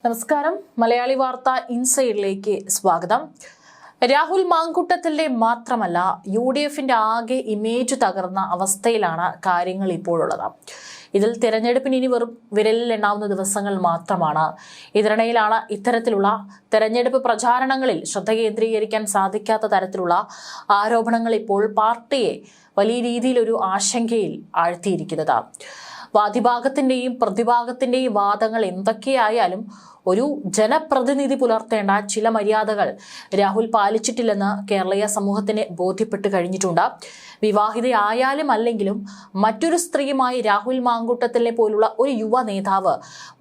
നമസ്കാരം. മലയാളി വാർത്ത ഇൻസൈഡിലേക്ക് സ്വാഗതം. രാഹുൽ മാങ്കൂട്ടത്തിലെ മാത്രമല്ല UDFന്റെ ആകെ ഇമേജ് തകർന്ന അവസ്ഥയിലാണ് കാര്യങ്ങൾ ഇപ്പോഴുള്ളത്. ഇതിൽ തെരഞ്ഞെടുപ്പിന് ഇനി വെറും വിരലിൽ എണ്ണാവുന്ന ദിവസങ്ങൾ മാത്രമാണ്. ഇതിനിടയിലാണ് ഇത്തരത്തിലുള്ള തെരഞ്ഞെടുപ്പ് പ്രചാരണങ്ങളിൽ ശ്രദ്ധ കേന്ദ്രീകരിക്കാൻ സാധിക്കാത്ത തരത്തിലുള്ള ആരോപണങ്ങൾ ഇപ്പോൾ പാർട്ടിയെ വലിയ രീതിയിലൊരു ആശങ്കയിൽ ആഴ്ത്തിയിരിക്കുന്നത്. വാദിഭാഗത്തിന്റെയും പ്രതിഭാഗത്തിന്റെയും വാദങ്ങൾ എന്തൊക്കെയായാലും ഒരു ജനപ്രതിനിധി പുലർത്തേണ്ട ചില മര്യാദകൾ രാഹുൽ പാലിച്ചിട്ടില്ലെന്ന് കേരളീയ സമൂഹത്തിന് ബോധ്യപ്പെട്ട് കഴിഞ്ഞിട്ടുണ്ട്. വിവാഹിതയായാലും അല്ലെങ്കിലും മറ്റൊരു സ്ത്രീയുമായി രാഹുൽ മാങ്കൂട്ടത്തിലെ പോലുള്ള ഒരു യുവ നേതാവ്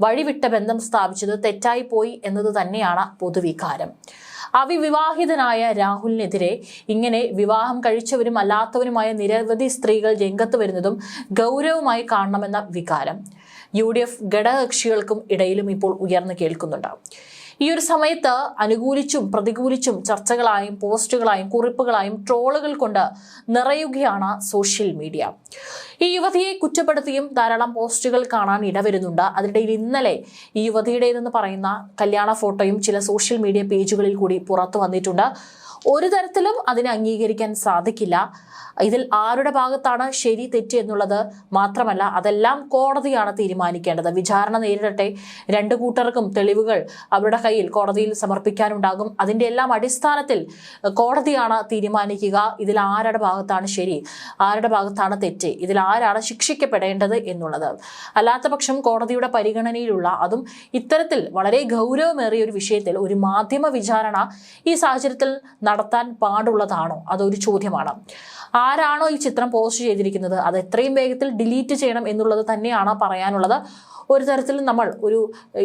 വഴിവിട്ട ബന്ധം സ്ഥാപിച്ചത് തെറ്റായി പോയി എന്നത് തന്നെയാണ് പൊതുവികാരം. അവിവാഹിതനായ രാഹുലിനെതിരെ ഇങ്ങനെ വിവാഹം കഴിച്ചവരും അല്ലാത്തവരുമായ നിരവധി സ്ത്രീകൾ രംഗത്ത് വരുന്നതും ഗൗരവമായി കാണണമെന്ന വികാരം UDF ഘടകകക്ഷികൾക്കും ഇടയിലും ഇപ്പോൾ ഉയർന്നു കേൾക്കുന്നുണ്ട്. ഈ ഒരു സമയത്ത് അനുകൂലിച്ചും പ്രതികൂലിച്ചും ചർച്ചകളായും പോസ്റ്റുകളായും കുറിപ്പുകളായും ട്രോളുകൾ കൊണ്ട് നിറയുകയാണ് സോഷ്യൽ മീഡിയ. ഈ യുവതിയെ കുറ്റപ്പെടുത്തിയും ധാരാളം പോസ്റ്റുകൾ കാണാൻ ഇടവരുന്നുണ്ട്. അതിനിടയിൽ ഇന്നലെ ഈ യുവതിയുടേതെന്ന് പറയുന്ന കല്യാണ ഫോട്ടോയും ചില സോഷ്യൽ മീഡിയ പേജുകളിൽ കൂടി പുറത്തു വന്നിട്ടുണ്ട്. ഒരു തരത്തിലും അതിനെ അംഗീകരിക്കാൻ സാധിക്കില്ല. ഇതിൽ ആരുടെ ഭാഗത്താണ് ശരി തെറ്റ് എന്നുള്ളത് മാത്രമല്ല, അതെല്ലാം കോടതിയാണ് തീരുമാനിക്കേണ്ടത്. വിചാരണ നേരിടട്ടെ, രണ്ടു കൂട്ടർക്കും തെളിവുകൾ അവരുടെ കയ്യിൽ കോടതിയിൽ സമർപ്പിക്കാനുണ്ടാകും. അതിന്റെ എല്ലാം അടിസ്ഥാനത്തിൽ കോടതിയാണ് തീരുമാനിക്കുക ഇതിൽ ആരുടെ ഭാഗത്താണ് ശരി, ആരുടെ ഭാഗത്താണ് തെറ്റ്, ഇതിൽ ആരാണ് ശിക്ഷിക്കപ്പെടേണ്ടത് എന്നുള്ളത്. അല്ലാത്ത പക്ഷം കോടതിയുടെ പരിഗണനയിലുള്ള അതും ഇത്തരത്തിൽ വളരെ ഗൗരവമേറിയ ഒരു വിഷയത്തിൽ ഒരു മാധ്യമ വിചാരണ ഈ സാഹചര്യത്തിൽ നടത്താൻ പാടുള്ളതാണോ? അതൊരു ചോദ്യമാണ്. ആരാണോ ഈ ചിത്രം പോസ്റ്റ് ചെയ്തിരിക്കുന്നത് അത് എത്രയും വേഗത്തിൽ ഡിലീറ്റ് ചെയ്യണം എന്നുള്ളത് തന്നെയാണ് പറയാനുള്ളത്. ഒരു തരത്തിലും നമ്മൾ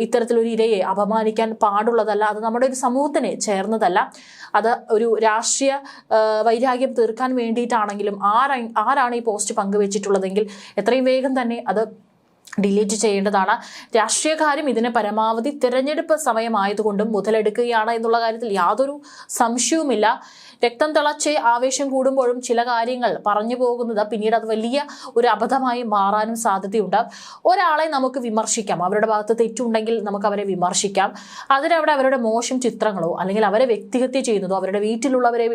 ഇത്തരത്തിലൊരു ഇരയെ അപമാനിക്കാൻ പാടുള്ളതല്ല. അത് നമ്മുടെ ഒരു സമൂഹത്തിന് ചേർന്നതല്ല. അത് ഒരു രാഷ്ട്രീയ വൈരാഗ്യം തീർക്കാൻ വേണ്ടിയിട്ടാണെങ്കിലും ആരാണ് ഈ പോസ്റ്റ് പങ്കുവച്ചിട്ടുള്ളതെങ്കിൽ എത്രയും വേഗം തന്നെ അത് ഡിലീറ്റ് ചെയ്യേണ്ടതാണ്. രാഷ്ട്രീയക്കാരും ഇതിനെ പരമാവധി തിരഞ്ഞെടുപ്പ് സമയമായതുകൊണ്ടും മുതലെടുക്കുകയാണ് എന്നുള്ള കാര്യത്തിൽ യാതൊരു സംശയവുമില്ല. രക്തം തിളച്ച് ആവേശം കൂടുമ്പോഴും ചില കാര്യങ്ങൾ പറഞ്ഞു പോകുന്നത് പിന്നീട് അത് വലിയ ഒരു അബദ്ധമായി മാറാനും സാധ്യതയുണ്ട്. ഒരാളെ നമുക്ക് വിമർശിക്കാം, അവരുടെ ഭാഗത്ത് തെറ്റുണ്ടെങ്കിൽ നമുക്ക് അവരെ വിമർശിക്കാം. അതിനവിടെ അവരുടെ മോശം ചിത്രങ്ങളോ അല്ലെങ്കിൽ അവരെ വ്യക്തിഹത്യ ചെയ്യുന്നതോ അവരുടെ വീട്ടിലുള്ളവരെ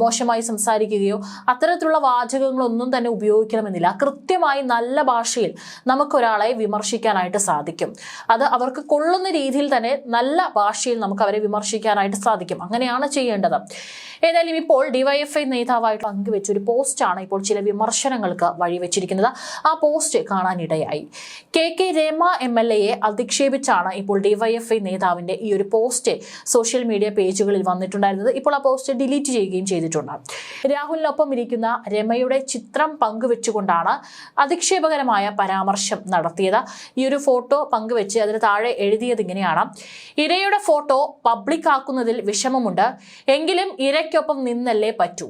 മോശമായി സംസാരിക്കുകയോ അത്തരത്തിലുള്ള വാചകങ്ങളൊന്നും തന്നെ ഉപയോഗിക്കണമെന്നില്ല. കൃത്യമായി നല്ല ഭാഷയിൽ നമുക്കൊരാളെ വിമർശിക്കാനായിട്ട് സാധിക്കും. അത് അവർക്ക് കൊള്ളുന്ന രീതിയിൽ തന്നെ നല്ല ഭാഷയിൽ നമുക്ക് അവരെ വിമർശിക്കാനായിട്ട് സാധിക്കും. അങ്ങനെയാണ് ചെയ്യേണ്ടത്. ഏതായാലും ഇപ്പോൾ DYFI നേതാവായിട്ട് പങ്കുവെച്ച ഒരു പോസ്റ്റാണ് ഇപ്പോൾ ചില വിമർശനങ്ങൾക്ക് വഴിവെച്ചിരിക്കുന്നത്. ആ പോസ്റ്റ് കാണാനിടയായി. KK രമ MLA അധിക്ഷേപിച്ചാണ് ഇപ്പോൾ DYFI നേതാവിന്റെ ഈ ഒരു പോസ്റ്റ് സോഷ്യൽ മീഡിയ പേജുകളിൽ വന്നിട്ടുണ്ടായിരുന്നത്. ഇപ്പോൾ ആ പോസ്റ്റ് ഡിലീറ്റ് ചെയ്യുകയും ചെയ്തിട്ടുണ്ട്. രാഹുലിനൊപ്പം ഇരിക്കുന്ന രമയുടെ ചിത്രം പങ്കുവെച്ചുകൊണ്ടാണ് അധിക്ഷേപകരമായ പരാമർശം നടത്തിയത്. ഈ ഒരു ഫോട്ടോ പങ്കുവെച്ച് അതിന് താഴെ എഴുതിയത് ഇങ്ങനെയാണ്: ഇരയുടെ ഫോട്ടോ പബ്ലിക് ആക്കുന്നതിൽ വിഷമമുണ്ട്, എങ്കിലും ഇരയ്ക്കൊപ്പം നിന്നല്ലേ പറ്റൂ.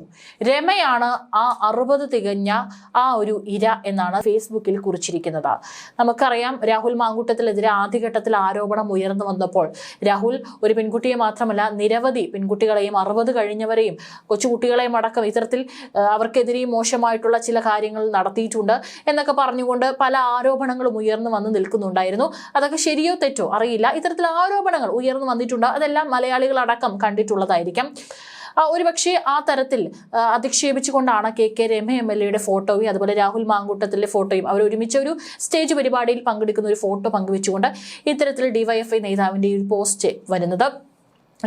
രമയാണ് ആ 60 തികഞ്ഞ ആ ഒരു ഇര എന്നാണ് ഫേസ്ബുക്കിൽ കുറിച്ചിരിക്കുന്നത്. നമുക്കറിയാം, രാഹുൽ മാങ്കൂട്ടത്തിനെതിരെ ആദ്യഘട്ടത്തിൽ ആരോപണം ഉയർന്നു വന്നപ്പോൾ രാഹുൽ ഒരു പെൺകുട്ടിയെ മാത്രമല്ല നിരവധി പെൺകുട്ടികളെയും 60 കഴിഞ്ഞവരെയും കൊച്ചുകുട്ടികളെയും അടക്കം ഇത്തരത്തിൽ അവർക്കെതിരെയും മോശമായിട്ടുള്ള ചില കാര്യങ്ങൾ നടത്തിയിട്ടുണ്ട് എന്നൊക്കെ പറഞ്ഞുകൊണ്ട് പല ആരോപണങ്ങളും ഉയർന്നു വന്ന് നിൽക്കുന്നുണ്ടായിരുന്നു. അതൊക്കെ ശരിയോ തെറ്റോ അറിയില്ല. ഇത്തരത്തിൽ ആരോപണങ്ങൾ ഉയർന്നു വന്നിട്ടുണ്ട്. അതെല്ലാം മലയാളികൾ അടക്കം കണ്ടിട്ടുള്ളതായിരിക്കും. ഒരുപക്ഷെ ആ തരത്തിൽ അധിക്ഷേപിച്ചുകൊണ്ടാണ് KK രമ MLA ഫോട്ടോയും അതുപോലെ രാഹുൽ മാങ്കൂട്ടത്തിലെ ഫോട്ടോയും അവർ ഒരുമിച്ച് ഒരു സ്റ്റേജ് പരിപാടിയിൽ പങ്കെടുക്കുന്ന ഒരു ഫോട്ടോ പങ്കുവെച്ചുകൊണ്ട് ഇത്തരത്തിൽ DYFI നേതാവിന്റെ ഒരു പോസ്റ്റ് വരുന്നത്.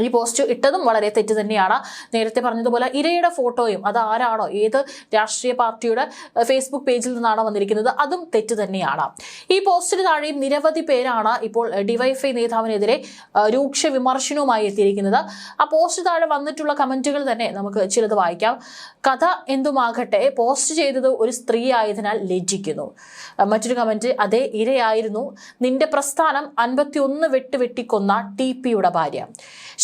ഈ പോസ്റ്റ് ഇട്ടതും വളരെ തെറ്റ് തന്നെയാണ്. നേരത്തെ പറഞ്ഞതുപോലെ ഇരയുടെ ഫോട്ടോയും അത് ആരാണോ, ഏത് രാഷ്ട്രീയ പാർട്ടിയുടെ ഫേസ്ബുക്ക് പേജിൽ നിന്നാണോ വന്നിരിക്കുന്നത് അതും തെറ്റ് തന്നെയാണ്. ഈ പോസ്റ്റിന് താഴെയും നിരവധി പേരാണ് ഇപ്പോൾ DYFI നേതാവിനെതിരെ രൂക്ഷ വിമർശനവുമായി എത്തിയിരിക്കുന്നത്. ആ പോസ്റ്റ് താഴെ വന്നിട്ടുള്ള കമന്റുകൾ തന്നെ നമുക്ക് ചിലത് വായിക്കാം. കഥ എന്തുമാകട്ടെ, പോസ്റ്റ് ചെയ്തത് ഒരു സ്ത്രീ ആയതിനാൽ ലജ്ജിക്കുന്നു. മറ്റൊരു കമന്റ്: അതേ ഇരയായിരുന്നു നിന്റെ പ്രസ്ഥാനം, 51 വെട്ടിക്കൊന്ന TPയുടെ ഭാര്യ.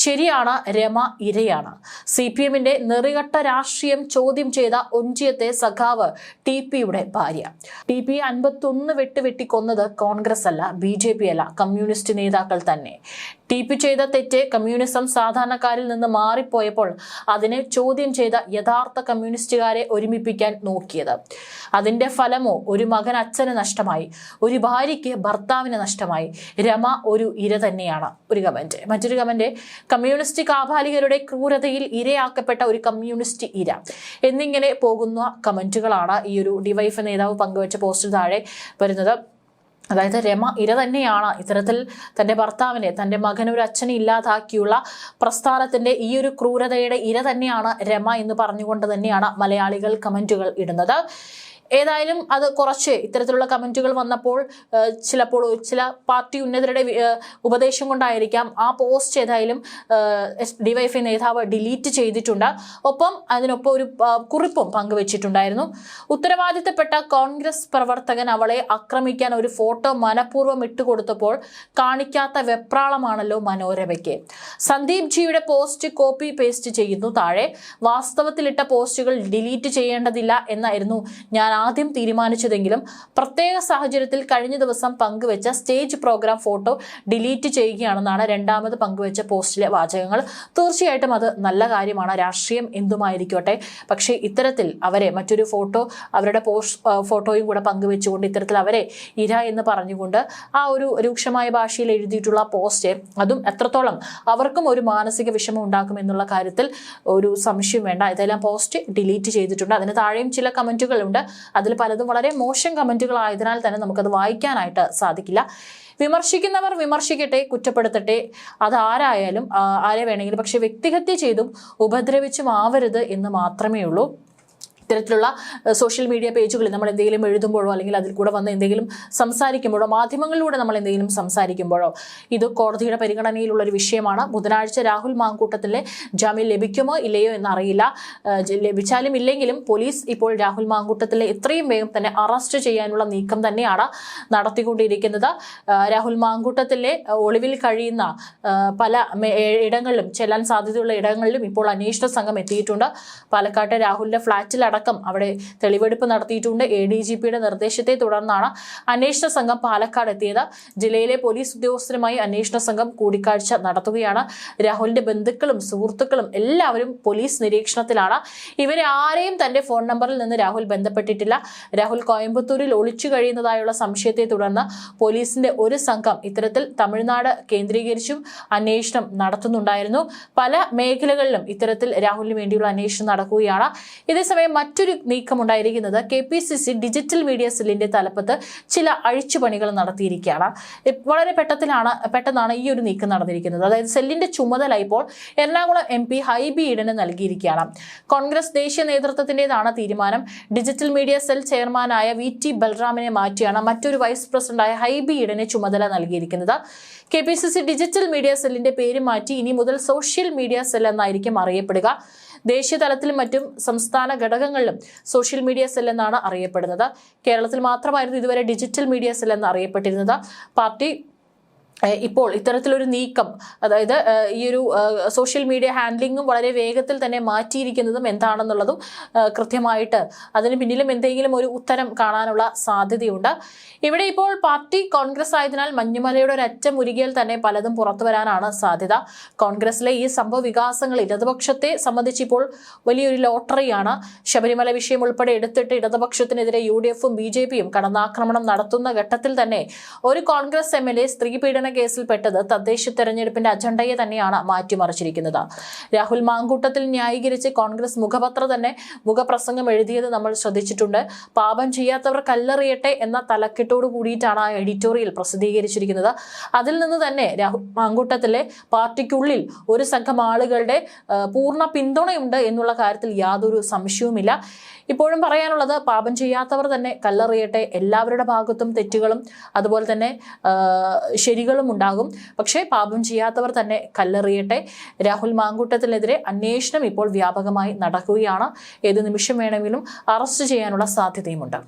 ശരിയാണ്, രമ ഇരയാണ്. CPMന്റെ നെറികെട്ട രാഷ്ട്രീയം ചോദ്യം ചെയ്ത ഒഞ്ചിയത്തെ സഖാവ് TPയുടെ ഭാര്യ. TP 51 വെട്ടിക്കൊന്നത് കോൺഗ്രസ് അല്ല, BJP അല്ല, കമ്മ്യൂണിസ്റ്റ് നേതാക്കൾ തന്നെ. ടി.പി ചെയ്ത തെറ്റ് കമ്മ്യൂണിസം സാധാരണക്കാരിൽ നിന്ന് മാറിപ്പോയപ്പോൾ അതിനെ ചോദ്യം ചെയ്ത യഥാർത്ഥ കമ്മ്യൂണിസ്റ്റുകാരെ ഒരുമിപ്പിക്കാൻ നോക്കിയത്. അതിന്റെ ഫലമോ ഒരു മകൻ അച്ഛന് നഷ്ടമായി, ഒരു ഭാര്യയ്ക്ക് ഭർത്താവിന് നഷ്ടമായി. രമ ഒരു ഇര തന്നെയാണ്. ഒരു കമന്റ്. മറ്റൊരു കമന്റ്, കമ്മ്യൂണിസ്റ്റ് കാപാലികരുടെ ക്രൂരതയിൽ ഇരയാക്കപ്പെട്ട ഒരു കമ്മ്യൂണിസ്റ്റ് ഇര എന്നിങ്ങനെ പോകുന്ന കമന്റുകളാണ് ഈ ഒരു ഡിവൈഎഫ് നേതാവ് പങ്കുവച്ച പോസ്റ്റിന് താഴെ വരുന്നത്. അതായത് രമ ഇര തന്നെയാണ്. ഇത്തരത്തിൽ തൻ്റെ ഭർത്താവിനെ, തൻ്റെ മകൻ ഒരു അച്ഛനെ ഇല്ലാതാക്കിയുള്ള പ്രസ്ഥാനത്തിൻ്റെ ഈ ഒരു ക്രൂരതയുടെ ഇര തന്നെയാണ് രമ എന്ന് പറഞ്ഞുകൊണ്ട് തന്നെയാണ് മലയാളികൾ കമൻറ്റുകൾ ഇടുന്നത്. ഏതായാലും അത് കുറച്ച് ഇത്തരത്തിലുള്ള കമൻറ്റുകൾ വന്നപ്പോൾ ചിലപ്പോൾ ചില പാർട്ടി ഉന്നതരുടെ ഉപദേശം കൊണ്ടായിരിക്കാം ആ പോസ്റ്റ് ഏതായാലും ഡിവൈഎഫ്ഐ നേതാവ് ഡിലീറ്റ് ചെയ്തിട്ടുണ്ട്. ഒപ്പം അതിനൊപ്പം ഒരു കുറിപ്പും പങ്കുവച്ചിട്ടുണ്ടായിരുന്നു. ഉത്തരവാദിത്തപ്പെട്ട കോൺഗ്രസ് പ്രവർത്തകൻ അവളെ ആക്രമിക്കാൻ ഒരു ഫോട്ടോ മനഃപൂർവ്വം ഇട്ടുകൊടുത്തപ്പോൾ കാണിക്കാത്ത വെപ്രാളമാണല്ലോ മനോരമയ്ക്ക്. സന്ദീപ് ജിയുടെ പോസ്റ്റ് കോപ്പി പേസ്റ്റ് ചെയ്യുന്നു താഴെ. വാസ്തവത്തിലിട്ട പോസ്റ്റുകൾ ഡിലീറ്റ് ചെയ്യേണ്ടതില്ല എന്നായിരുന്നു ഞാൻ ആദ്യം തീരുമാനിച്ചതെങ്കിലും പ്രത്യേക സാഹചര്യത്തിൽ കഴിഞ്ഞ ദിവസം പങ്കുവെച്ച സ്റ്റേജ് പ്രോഗ്രാം ഫോട്ടോ ഡിലീറ്റ് ചെയ്യുകയാണെന്നാണ് രണ്ടാമത് പങ്കുവെച്ച പോസ്റ്റിലെ വാചകങ്ങൾ. തീർച്ചയായിട്ടും അത് നല്ല കാര്യമാണ്. രാഷ്ട്രീയം എന്തുമായിരിക്കട്ടെ, പക്ഷേ ഇത്തരത്തിൽ അവരെ മറ്റൊരു ഫോട്ടോ, അവരുടെ ഫോട്ടോയും കൂടെ പങ്കുവെച്ചുകൊണ്ട് ഇത്തരത്തിൽ അവരെ ഇര എന്ന് പറഞ്ഞുകൊണ്ട് ആ ഒരു രൂക്ഷമായ ഭാഷയിൽ എഴുതിയിട്ടുള്ള പോസ്റ്റ്, അതും എത്രത്തോളം അവർക്കും ഒരു മാനസിക വിഷമം ഉണ്ടാക്കും എന്നുള്ള കാര്യത്തിൽ ഒരു സംശയം വേണ്ട. ഇതെല്ലാം പോസ്റ്റ് ഡിലീറ്റ് ചെയ്തിട്ടുണ്ട്. അതിന് താഴെയും ചില കമന്റുകളുണ്ട്. അതിൽ പലതും വളരെ മോശം കമന്റുകളായതിനാൽ തന്നെ നമുക്കത് വായിക്കാനായിട്ട് സാധിക്കില്ല. വിമർശിക്കുന്നവർ വിമർശിക്കട്ടെ, കുറ്റപ്പെടുത്തട്ടെ, അതാരായാലും ആരെ വേണമെങ്കിലും. പക്ഷെ വ്യക്തിഹത്യ ചെയ്തും ഉപദ്രവിച്ചും ആവരുത് എന്ന് മാത്രമേ ഉള്ളൂ. ഇത്തരത്തിലുള്ള സോഷ്യൽ മീഡിയ പേജുകളിൽ നമ്മൾ എന്തെങ്കിലും എഴുതുമ്പോഴോ അല്ലെങ്കിൽ അതിൽ കൂടെ വന്ന് എന്തെങ്കിലും സംസാരിക്കുമ്പോഴോ മാധ്യമങ്ങളിലൂടെ നമ്മൾ എന്തെങ്കിലും സംസാരിക്കുമ്പോഴോ ഇത് കോടതിയുടെ പരിഗണനയിലുള്ളൊരു വിഷയമാണ്. ബുധനാഴ്ച രാഹുൽ മാങ്കൂട്ടത്തിലെ ജാമ്യം ലഭിക്കുമോ ഇല്ലയോ എന്നറിയില്ല. ലഭിച്ചാലും ഇല്ലെങ്കിലും പോലീസ് ഇപ്പോൾ രാഹുൽ മാങ്കൂട്ടത്തിലെ എത്രയും വേഗം തന്നെ അറസ്റ്റ് ചെയ്യാനുള്ള നീക്കം തന്നെയാണ് നടത്തിക്കൊണ്ടിരിക്കുന്നത്. രാഹുൽ മാങ്കൂട്ടത്തിലെ ഒളിവിൽ കഴിയുന്ന പല ഇടങ്ങളിലും, ചെല്ലാൻ സാധ്യതയുള്ള ഇടങ്ങളിലും ഇപ്പോൾ അന്വേഷണ സംഘം എത്തിയിട്ടുണ്ട്. പാലക്കാട്ടെ രാഹുലിന്റെ ഫ്ളാറ്റിൽ അവിടെ തെളിവെടുപ്പ് നടത്തിയിട്ടുണ്ട്. ADGPയുടെ നിർദ്ദേശത്തെ തുടർന്നാണ് അന്വേഷണ സംഘം പാലക്കാട് എത്തിയത്. ജില്ലയിലെ പോലീസ് ഉദ്യോഗസ്ഥരുമായി അന്വേഷണ സംഘം കൂടിക്കാഴ്ച നടത്തുകയാണ്. രാഹുലിന്റെ ബന്ധുക്കളും സുഹൃത്തുക്കളും എല്ലാവരും പോലീസ് നിരീക്ഷണത്തിലാണ്. ഇവരെ ആരെയും തന്റെ ഫോൺ നമ്പറിൽ നിന്ന് രാഹുൽ ബന്ധപ്പെട്ടിട്ടില്ല. രാഹുൽ കോയമ്പത്തൂരിൽ ഒളിച്ചു കഴിയുന്നതായുള്ള സംശയത്തെ തുടർന്ന് പോലീസിന്റെ ഒരു സംഘം ഇത്തരത്തിൽ തമിഴ്നാട് കേന്ദ്രീകരിച്ചും അന്വേഷണം നടത്തുന്നുണ്ടായിരുന്നു. പല മേഖലകളിലും ഇത്തരത്തിൽ രാഹുലിന് വേണ്ടിയുള്ള അന്വേഷണം നടക്കുകയാണ്. ഇതേസമയം മറ്റൊരു നീക്കമുണ്ടായിരിക്കുന്നത് KPCC ഡിജിറ്റൽ മീഡിയ സെല്ലിന്റെ തലപ്പത്ത് ചില അഴിച്ചുപണികൾ നടത്തിയിരിക്കുകയാണ്. വളരെ പെട്ടെന്നാണ് ഈ ഒരു നീക്കം നടന്നിരിക്കുന്നത്. അതായത് സെല്ലിന്റെ ചുമതല ഇപ്പോൾ എറണാകുളം MP ഹൈബി ഈഡന് നൽകിയിരിക്കുകയാണ്. കോൺഗ്രസ് ദേശീയ നേതൃത്വത്തിന്റേതാണ് തീരുമാനം. ഡിജിറ്റൽ മീഡിയ സെൽ ചെയർമാനായ VT ബൽറാമിനെ മാറ്റിയാണ് മറ്റൊരു വൈസ് പ്രസിഡന്റായ ഹൈബി ഈഡന് ചുമതല നൽകിയിരിക്കുന്നത്. KPCC ഡിജിറ്റൽ മീഡിയ സെല്ലിന്റെ പേര് മാറ്റി ഇനി മുതൽ സോഷ്യൽ മീഡിയ സെൽ എന്നായിരിക്കും അറിയപ്പെടുക. ദേശീയ തലത്തിലും മറ്റും സംസ്ഥാന ഘടകങ്ങളിലും സോഷ്യൽ മീഡിയ സെൽ എന്നാണ് അറിയപ്പെടുന്നത്. കേരളത്തിൽ മാത്രമായിരുന്നു ഇതുവരെ ഡിജിറ്റൽ മീഡിയ സെൽ എന്ന് അറിയപ്പെട്ടിരുന്നത്. പാർട്ടി ഇപ്പോൾ ഇത്തരത്തിലൊരു നീക്കം, അതായത് ഈ ഒരു സോഷ്യൽ മീഡിയ ഹാൻഡ്ലിങ്ങും വളരെ വേഗത്തിൽ തന്നെ മാറ്റിയിരിക്കുന്നതും എന്താണെന്നുള്ളതും കൃത്യമായിട്ട് അതിന് പിന്നിലും എന്തെങ്കിലും ഒരു ഉത്തരം കാണാനുള്ള സാധ്യതയുണ്ട്. ഇവിടെ ഇപ്പോൾ പാർട്ടി കോൺഗ്രസ് ആയതിനാൽ മഞ്ഞുമലയുടെ ഒരറ്റം ഉരുകിയാൽ തന്നെ പലതും പുറത്തു വരാനാണ് സാധ്യത. കോൺഗ്രസിലെ ഈ സംഭവ വികാസങ്ങൾ ഇടതുപക്ഷത്തെ സംബന്ധിച്ച് ഇപ്പോൾ വലിയൊരു ലോട്ടറിയാണ്. ശബരിമല വിഷയം ഉൾപ്പെടെ എടുത്തിട്ട് ഇടതുപക്ഷത്തിനെതിരെ UDFും BJPയും കടന്നാക്രമണം നടത്തുന്ന ഘട്ടത്തിൽ തന്നെ ഒരു കോൺഗ്രസ് MLA സ്ത്രീ പീഡന കേസിൽപ്പെട്ടത് തദ്ദേശ തെരഞ്ഞെടുപ്പിന്റെ അജണ്ടയെ തന്നെയാണ് മാറ്റിമറിച്ചിരിക്കുന്നത്. രാഹുൽ മാങ്കൂട്ടത്തിൽ ന്യായീകരിച്ച് കോൺഗ്രസ് മുഖപ്രസംഗം എഴുതിയത് നമ്മൾ ശ്രദ്ധിച്ചിട്ടുണ്ട്. പാപം ചെയ്യാത്തവർ കല്ലെറിയട്ടെ എന്ന തലക്കെട്ടോട് കൂടിയിട്ടാണ് ആ എഡിറ്റോറിയൽ പ്രസിദ്ധീകരിച്ചിരിക്കുന്നത്. അതിൽ നിന്ന് തന്നെ രാഹുൽ മാങ്കൂട്ടത്തിലെ പാർട്ടിക്കുള്ളിൽ ഒരു സംഘം ആളുകളുടെ പൂർണ്ണ പിന്തുണയുണ്ട് എന്നുള്ള കാര്യത്തിൽ യാതൊരു സംശയവുമില്ല. ഇപ്പോഴും പറയാനുള്ളത് പാപം ചെയ്യാത്തവർ തന്നെ കല്ലെറിയട്ടെ. എല്ലാവരുടെ ഭാഗത്തും തെറ്റുകളും അതുപോലെ തന്നെ ശരികളും ഉണ്ടാകും. പക്ഷേ പാപം ചെയ്യാത്തവർ തന്നെ കല്ലെറിയട്ടെ. രാഹുൽ മാങ്കൂട്ടത്തിനെതിരെ അന്വേഷണം ഇപ്പോൾ വ്യാപകമായി നടക്കുകയാണ്. ഏത് നിമിഷം വേണമെങ്കിലും അറസ്റ്റ് ചെയ്യാനുള്ള സാധ്യതയുമുണ്ട്.